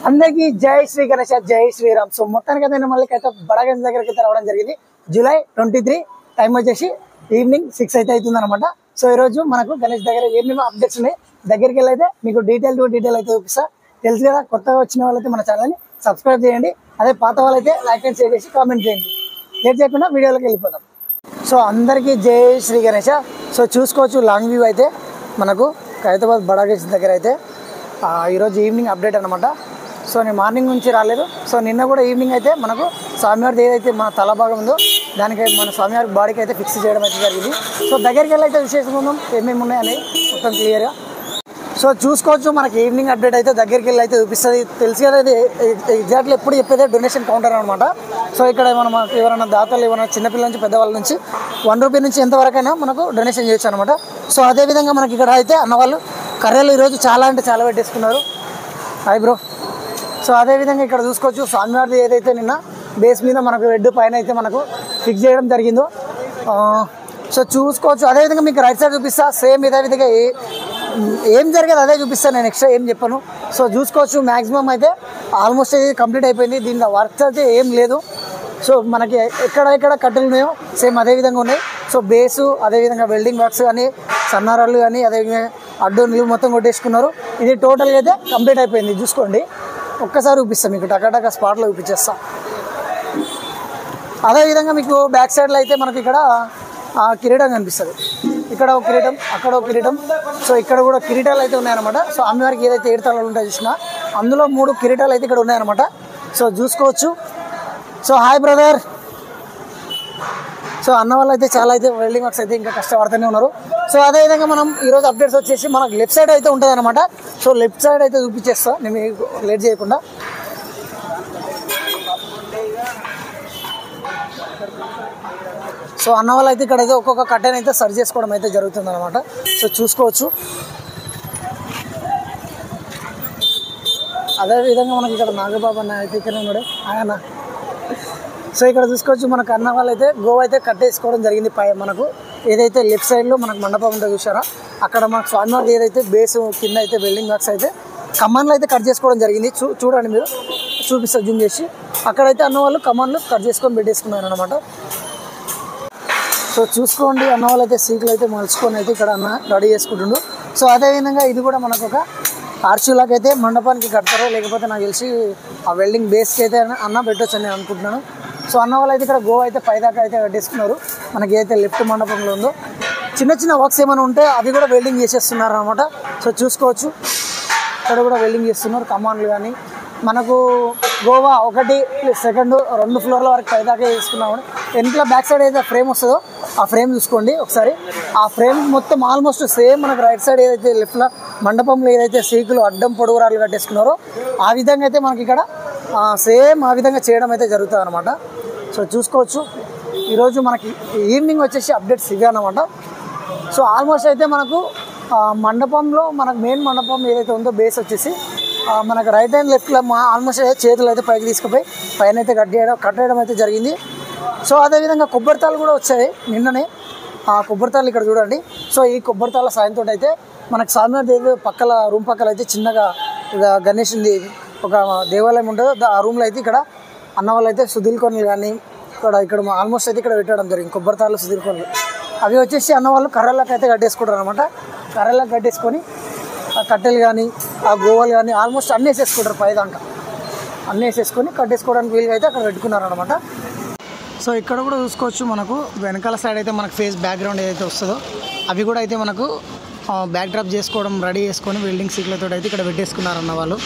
అందరికీ జై శ్రీ గణేష్, జై శ్రీరామ్. సో మొత్తానికి అయితే మళ్ళీ అయితే బడా గణేష్ దగ్గరికి అయితే రావడం జరిగింది. జూలై 23 టైం వచ్చేసి ఈవినింగ్ 6 అయితే అవుతుంది అనమాట. సో ఈ రోజు మనకు గణేష్ దగ్గర ఏమేమి అప్డేట్స్ ఉన్నాయి దగ్గరికి వెళ్ళి అయితే మీకు డీటెయిల్ అయితే చూపిస్తా. తెలుసు కదా, కొత్తగా వచ్చిన వాళ్ళైతే మన ఛానల్ని సబ్స్క్రైబ్ చేయండి. అదే పాత వాళ్ళైతే లైక్ అండ్ షేర్ చేసి కామెంట్ చేయండి. లేట్ చేయకుండా వీడియోలోకి వెళ్ళిపోతాం. సో అందరికీ జై శ్రీ గణేష్. సో చూసుకోవచ్చు లాంగ్ వ్యూ అయితే మనకు ఖైరతాబాద్ బడా గణేష్ దగ్గర అయితే ఈరోజు ఈవినింగ్ అప్డేట్ అనమాట. సో నేను మార్నింగ్ నుంచి రాలేదు. సో నిన్న కూడా ఈవినింగ్ అయితే మనకు స్వామివారి ఏదైతే మన తల భాగం ఉందో దానికి మన స్వామివారి బాడీకి అయితే ఫిక్స్ చేయడం అయితే జరిగింది. సో దగ్గరికి వెళ్ళి అయితే విశేషం ఉందాం, ఏమేమి ఉన్నాయని మొత్తం క్లియర్గా. సో చూసుకోవచ్చు మనకి ఈవినింగ్ అప్డేట్ అయితే దగ్గరికి వెళ్ళి అయితే చూపిస్తుంది. తెలుసు కదా, ఇది ఎగ్జాక్ట్లీ ఎప్పుడు చెప్పేదే డొనేషన్ కౌంటర్ అనమాట. సో ఇక్కడ మనం ఎవరైనా దాతలు ఎవరైనా చిన్నపిల్లల నుంచి పెద్దవాళ్ళ నుంచి 1 రూపీ నుంచి ఎంతవరకైనా మనకు డొనేషన్ చేయొచ్చు అనమాట. సో అదేవిధంగా మనకి ఇక్కడ అయితే అన్నవాళ్ళు కర్రలు ఈరోజు చాలా అంటే చాలా పెట్టేసుకున్నారు. Hi bro. సో అదేవిధంగా ఇక్కడ చూసుకోవచ్చు స్వామివారిది ఏదైతే నిన్న బేస్ మీద మనకు రెడ్ పైన అయితే మనకు ఫిక్స్ చేయడం జరిగిందో. సో చూసుకోవచ్చు. అదేవిధంగా మీకు రైట్ సైడ్ చూపిస్తా. సేమ్ ఇదే విధంగా ఏం జరిగేది అదే చూపిస్తాను, నేను ఎక్స్ట్రా ఏం చెప్పను. సో చూసుకోవచ్చు మ్యాక్సిమం అయితే ఆల్మోస్ట్ ఇది కంప్లీట్ అయిపోయింది. దీనిలో వర్క్స్ అయితే ఏం లేదు. సో మనకి ఎక్కడ కట్టెలు ఉన్నాయో సేమ్ అదేవిధంగా ఉన్నాయి. సో బేసు అదేవిధంగా వెల్డింగ్ వర్క్స్ కానీ సన్నారాలు కానీ అదేవిధంగా అడ్డు నిలువు మొత్తం కొట్టేసుకున్నారు. ఇది టోటల్గా అయితే కంప్లీట్ అయిపోయింది. చూసుకోండి, ఒక్కసారి చూపిస్తాను మీకు, టకాటక స్పాట్లో చూపించేస్తా. అదేవిధంగా మీకు బ్యాక్ సైడ్లో అయితే మనకి ఇక్కడ కిరీటం కనిపిస్తుంది. ఇక్కడ ఒక కిరీటం, అక్కడ ఒక కిరీటం. సో ఇక్కడ కూడా కిరీటాలు అయితే ఉన్నాయన్నమాట. సో అమ్మవారికి ఏదైతే 7 తలలు ఉంటాయో చూసినా అందులో 3 కిరీటాలు అయితే ఇక్కడ ఉన్నాయన్నమాట. సో చూసుకోవచ్చు. So hi brother. సో అన్న వాళ్ళు అయితే చాలా అయితే వెల్డింగ్ వర్క్స్ అయితే ఇంకా కష్టపడుతూనే ఉన్నారు. సో అదేవిధంగా మనం ఈరోజు అప్డేట్స్ వచ్చేసి మనకు లెఫ్ట్ సైడ్ అయితే ఉంటుంది అనమాట. సో లెఫ్ట్ సైడ్ అయితే చూపించేస్తా నేను లేట్ చేయకుండా. సో అన్న వాళ్ళు అయితే ఇక్కడైతే ఒక్కొక్క కట్టెన్ అయితే సర్చ్ చేసుకోవడం అయితే జరుగుతుంది అనమాట. సో చూసుకోవచ్చు. అదేవిధంగా మనకి ఇక్కడ నాగబాబు అన్న అయితే ఇక్కడ ఉన్నాడు ఆయన. సో ఇక్కడ చూసుకోవచ్చు మనకు అన్న వాళ్ళు అయితే గోవా అయితే కట్టేసుకోవడం జరిగింది. మనకు ఏదైతే లెఫ్ట్ సైడ్లో మనకు మండపం ఉందో చూసారా, అక్కడ మనకు స్వామివారి ఏదైతే బేస్ కింద అయితే వెల్డింగ్ వర్క్స్ అయితే కమాన్లు అయితే కట్ చేసుకోవడం జరిగింది. చూడండి మీరు, చూపిస్తా జూమ్ చేసి. అక్కడైతే అన్న వాళ్ళు కమాన్లు కట్ చేసుకొని పెట్టేసుకున్నారు అనమాట. సో చూసుకోండి, అన్న వాళ్ళు అయితే సీట్లు అయితే మలుచుకొని అయితే ఇక్కడ అన్న రెడీ చేసుకుంటుండు. సో అదేవిధంగా ఇది కూడా మనకు ఒక ఆర్చులాకి అయితే మండపానికి కడతారో లేకపోతే నాకు తెలిసి ఆ వెల్డింగ్ బేస్కి అయితే అన్న పెట్టొచ్చు అని నేను అనుకుంటున్నాను. సో అన్న వాళ్ళు అయితే ఇక్కడ గోవా అయితే పైదాకా అయితే కట్టేసుకున్నారు. మనకి ఏదైతే లెఫ్ట్ మండపంలో ఉందో చిన్న చిన్న వర్క్స్ ఏమైనా ఉంటే అవి కూడా వెల్డింగ్ చేసేస్తున్నారు అనమాట. సో చూసుకోవచ్చు, ఇక్కడ కూడా వెల్డింగ్ చేస్తున్నారు కమాన్లు కానీ. మనకు గోవా 1, 2, 2 ఫ్లోర్ల వరకు పైదాకా వేసుకున్నాము. వెనకలో బ్యాక్ సైడ్ ఏదైతే ఫ్రేమ్ వస్తుందో ఆ ఫ్రేమ్ చూసుకోండి ఒకసారి. ఆ ఫ్రేమ్ మొత్తం ఆల్మోస్ట్ సేమ్ మనకు రైట్ సైడ్ ఏదైతే లెఫ్ట్లో మండపంలో ఏదైతే సీకులు అడ్డం పొడుగురాలు కట్టేసుకున్నారో ఆ విధంగా అయితే మనకి ఇక్కడ సేమ్ ఆ విధంగా చేయడం అయితే జరుగుతుంది అనమాట. సో చూసుకోవచ్చు. ఈరోజు మనకి ఈవినింగ్ వచ్చేసి అప్డేట్స్ ఇవే అనమాట. సో ఆల్మోస్ట్ అయితే మనకు మండపంలో మనకు మెయిన్ మండపం ఏదైతే ఉందో బేస్ వచ్చేసి మనకు రైట్ అండ్ లెఫ్ట్లో ఆల్మోస్ట్ అయితే చేతులు అయితే పైకి తీసుకుపోయి పైన అయితే కట్టేయడం అయితే జరిగింది. సో అదేవిధంగా కొబ్బరితాలు కూడా వచ్చాయి నిన్ననే. ఆ కొబ్బరితాలు ఇక్కడ చూడండి. సో ఈ కొబ్బరితాల సాయంతో అయితే మనకు స్వామివారి పక్కల రూమ్ పక్కల అయితే చిన్నగా గణేషుని ఒక దేవాలయం ఉంటుందో ఆ రూమ్లో అయితే ఇక్కడ అన్న వాళ్ళు అయితే సుధీల్కొనలు కానీ ఇక్కడ ఆల్మోస్ట్ అయితే ఇక్కడ పెట్టడం జరిగింది. కొబ్బరితాలు సుధీల్కొనలు అవి వచ్చేసి అన్న వాళ్ళు కర్రలకు అయితే కట్టేసుకుంటారు అనమాట. కర్రలకు కట్టేసుకొని ఆ కట్టెలు కానీ ఆ గోవాలు కానీ ఆల్మోస్ట్ అన్నీ వేసేసుకుంటారు. పైదాకా అన్నీ వేసేసుకొని కట్టేసుకోవడానికి వీలుగా అయితే అక్కడ పెట్టుకున్నారు అనమాట. సో ఇక్కడ కూడా చూసుకోవచ్చు మనకు వెనకాల సైడ్ అయితే మనకు ఫేస్ బ్యాక్గ్రౌండ్ ఏదైతే వస్తుందో అవి కూడా అయితే మనకు బ్యాక్ డ్రాప్ చేసుకోవడం రెడీ చేసుకొని వెల్డింగ్ సీట్లతో అయితే ఇక్కడ పెట్టేసుకున్నారు అన్న వాళ్ళు.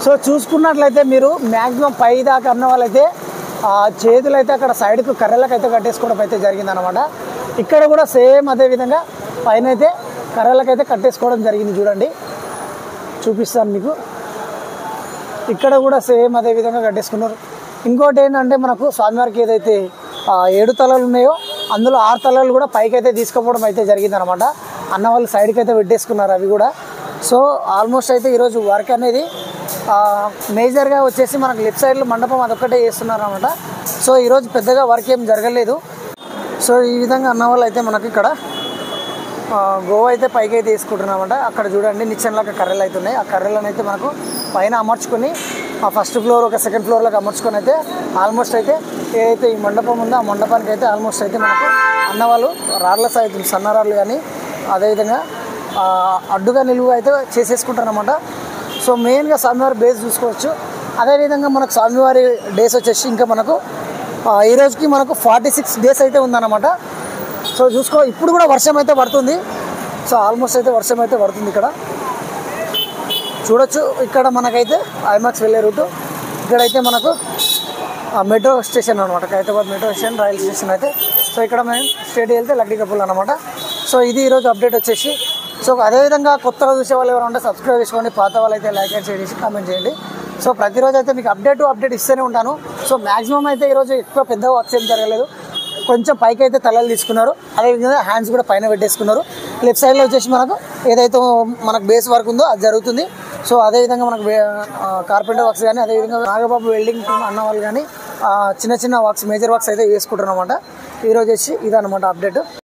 సో చూసుకున్నట్లయితే మీరు మ్యాక్సిమం పై దాకా అన్న వాళ్ళైతే చేతులు అయితే అక్కడ సైడ్కు కర్రలకు అయితే కట్టేసుకోవడం అయితే జరిగిందనమాట. ఇక్కడ కూడా సేమ్ అదేవిధంగా పైన అయితే కర్రలకైతే కట్టేసుకోవడం జరిగింది. చూడండి, చూపిస్తాను మీకు. ఇక్కడ కూడా సేమ్ అదేవిధంగా కట్టేసుకున్నారు. ఇంకోటి ఏంటంటే మనకు స్వామివారికి ఏదైతే 7 తలలు ఉన్నాయో అందులో 6 తలలు కూడా పైకి అయితే తీసుకుపోవడం అయితే జరిగిందనమాట. అన్న వాళ్ళు సైడ్కి అయితే పెట్టేసుకున్నారు అవి కూడా. సో ఆల్మోస్ట్ అయితే ఈరోజు వర్క్ అనేది మేజర్గా వచ్చేసి మనకు లెఫ్ట్ సైడ్లో మండపం అదొక్కటే చేస్తున్నారు అనమాట. సో ఈరోజు పెద్దగా వర్క్ ఏం జరగలేదు. సో ఈ విధంగా అన్న వాళ్ళు అయితే మనకి ఇక్కడ గోవా అయితే పైకి అయితే వేసుకుంటున్నామంట. అక్కడ చూడండి నిచ్చెనలాగా కర్రలు అయితే ఉన్నాయి. ఆ కర్రలను అయితే మనకు పైన అమర్చుకొని ఆ ఫస్ట్ ఫ్లోర్ ఒక సెకండ్ ఫ్లోర్లోకి అమర్చుకొని అయితే ఆల్మోస్ట్ అయితే ఏదైతే ఈ మండపం ఉందో ఆ మండపానికి అయితే ఆల్మోస్ట్ అయితే మనకు అన్నవాళ్ళు రాళ్ళ సాయితం సన్నరాళ్ళు కానీ అదేవిధంగా అడ్డుగా నిలువు అయితే చేసేసుకుంటారనమాట. సో మెయిన్గా స్వామివారి బేస్ చూసుకోవచ్చు. అదేవిధంగా మనకు స్వామివారి డేస్ వచ్చేసి ఇంకా మనకు ఈ రోజుకి మనకు 46 డేస్ అయితే ఉందన్నమాట. సో చూసుకో ఇప్పుడు కూడా వర్షం అయితే పడుతుంది. సో ఆల్మోస్ట్ అయితే వర్షం అయితే పడుతుంది ఇక్కడ చూడొచ్చు. ఇక్కడ మనకైతే ఐమాక్స్ వెళ్ళే రూటు ఇక్కడైతే మనకు మెట్రో స్టేషన్ అనమాట. Hyderabad metro station rail station అయితే. సో ఇక్కడ మేము స్టేట్ వెళ్తే లక్డీ కపుల్ అనమాట. సో ఇది ఈరోజు అప్డేట్ వచ్చేసి. సో అదేవిధంగా కొత్తగా చూసే వాళ్ళు ఎవరు ఉంటే సబ్స్క్రైబ్ చేసుకోండి, పాత వాళ్ళు అయితే లైక్ అండ్ షేర్ చేసి కామెంట్ చేయండి. సో ప్రతిరోజు అయితే మీకు అప్డేట్ ఇస్తూనే ఉంటాను. సో మ్యాక్సిమం అయితే ఈరోజు ఎక్కువ పెద్ద వర్క్స్ ఏం జరగలేదు. కొంచెం పైకి అయితే తలలు తీసుకున్నారు, అదేవిధంగా హ్యాండ్స్ కూడా పైన పెట్టేసుకున్నారు. లెఫ్ట్ సైడ్లో వచ్చేసి మనకు ఏదైతే మనకు బేస్ వర్క్ ఉందో అది జరుగుతుంది. సో అదేవిధంగా మనకు కార్పెంటర్ వర్క్స్ కానీ అదేవిధంగా నాగబాబు వెల్డింగ్ అన్న వాళ్ళు కానీ చిన్న చిన్న వర్క్స్ మేజర్ వర్క్స్ అయితే వేసుకుంటున్నాం అన్నమాట. ఈరోజు వచ్చి ఇదన్నమాట అప్డేట్.